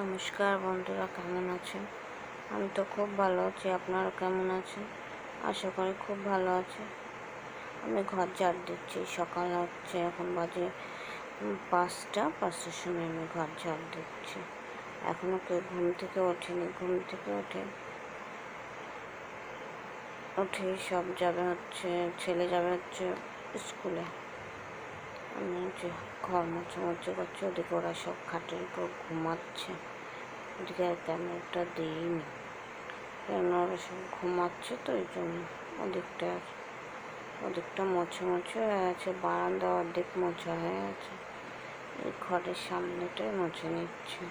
নমস্কার বন্ধুরা, কেমন আছেন? আমি তো খুব ভালো আছি। আপনারা কেমন আছেন? আশা করি খুব ভালো আছে। আমি ঘর ঝাড় দিচ্ছি। সকাল হচ্ছে, এখন বাজে 5টার সময় আমি ঘর ঝাড় দিচ্ছি। এখনও কেউ ঘুম থেকে ওঠেনি। ঘুম থেকে উঠে সব যাবে হচ্ছে, ছেলে যাবে হচ্ছে স্কুলে। আমি হচ্ছে ঘর মোছামুছি করছি। ওদিকে ওরা সব খাটের উপর ঘুমাচ্ছে। ওদিকে আর ক্যামেরাটা দিইনি, কেন ওরা সব ঘুমাচ্ছে, তো এই জন্য ওদিকটা মুছে হয়ে আছে। বারান্দা অর্ধেক মোছা হয়ে আছে। এই ঘরের সামনেটাই মুছে নিচ্ছে।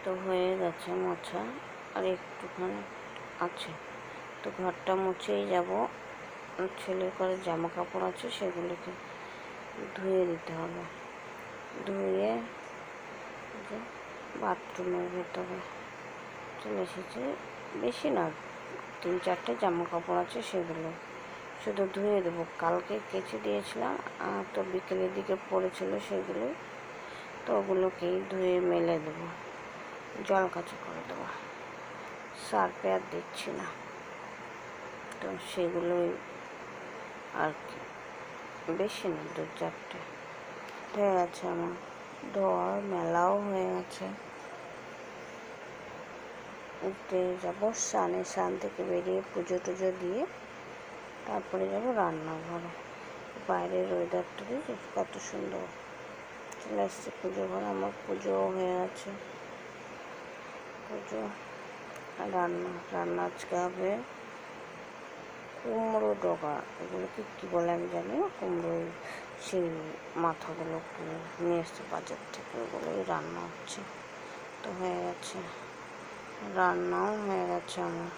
তো হয়ে গেছে মোছা, আর একটুখানি আছে। তো ঘরটা মুছেই যাব। ছেলের ঘরে জামা কাপড় আছে, সেগুলোকে ধুয়ে দিতে হবে। ধুয়ে বাথরুমের ভেতরে চলে এসেছি। বেশি না, 3-4টে জামা কাপড় আছে, সেগুলো শুধু ধুয়ে দেবো। কালকে কেচে দিয়েছিলাম, তো বিকেলের দিকে পড়েছিল সেগুলো, তো ওগুলোকেই ধুয়ে মেলে দেবো, জল কাচা করে দেবো। সার্ফে আর দিচ্ছি না, তো সেগুলোই আর কি। বেশি না, 2-4টে হয়ে গেছে। আমার ধোয়ার মেলাও হয়ে গেছে। উঠতে যাবো স্নান থেকে বেরিয়ে পুজো টুজো দিয়ে তারপরে যাবো রান্নাঘরে। বাইরের ওয়েদারটা দেখি কত সুন্দর। চলে আসছে পুজো ঘরে। আমার পুজোও হয়ে গেছে। পুজো রান্না আজকে হবে কুমড়ো ডগা। এগুলোকে কী বলে আমি জানি না। কুমড়ো সেই মাথাগুলো নিয়ে এসছে বাজার থেকে, ওগুলোই রান্না হচ্ছে। তো হয়ে গেছে, রান্নাও হয়ে গেছে। আমার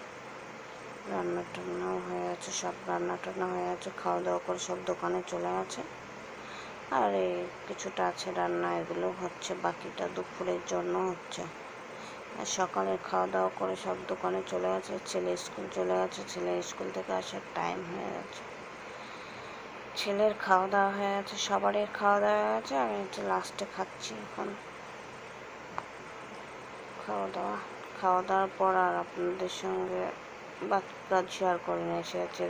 রান্না টান্নাও হয়ে গেছে, সব রান্না টান্না হয়ে গেছে। খাওয়া দাওয়া করে সব দোকানে চলে গেছে। আর কিছুটা আছে রান্না, এগুলো হচ্ছে, বাকিটা দুপুরের জন্য হচ্ছে। আর সকালে খাওয়া দাওয়া করে সব দোকানে চলে গেছে। ছেলে স্কুল চলে গেছে। ছেলের স্কুল থেকে আসার টাইম হয়ে গেছে। ছেলের খাওয়া দাওয়া হয়ে গেছে, সবারই খাওয়া দাওয়া হয়ে গেছে। আমি একটু লাস্টে খাচ্ছি এখন। খাওয়া দাওয়ার পর আর আপনাদের সঙ্গে বাকি কাজ শেয়ার করে নিয়ে এসে গেছে।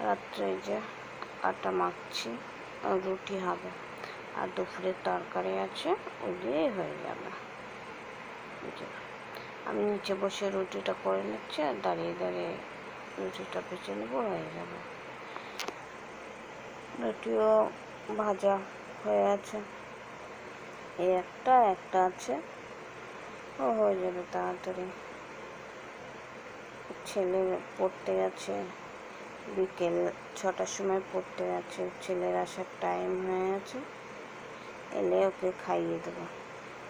রাত্রে এই যে আটা মাখছি, রুটি হবে, আর দুপুরের তরকারি আছে, ওই দিয়েই হয়ে যাবে। আমি নিচে বসে রুটিটা করে নিচ্ছি, আর দাঁড়িয়ে দাঁড়িয়ে রুটিটা ভেজে নেবো, হয়ে যাবে। রুটিও ভাজা হয়ে আছে। এই একটা আছে, ও হয়ে যাবে তাড়াতাড়ি। ছেলে পড়তে গেছে, বিকেল 6টার সময় পড়তে গেছে। ছেলের আসার টাইম হয়ে গেছে। এলে ওকে খাইয়ে দেবো,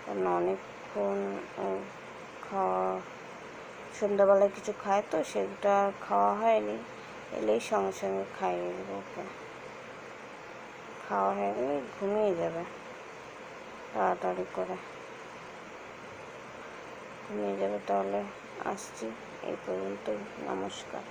কারণ অনেকক্ষণ সন্ধ্যাবেলায় কিছু খায়, তো সেটা খাওয়া হয়নি। এলেই সঙ্গে সঙ্গে খাইয়ে দেবো ওকে। খাওয়া হয়ে গেলে ঘুমিয়ে যাবে, তাড়াতাড়ি করে ঘুমিয়ে যাবে। তাহলে আসছি, এই পর্যন্তই। নমস্কার।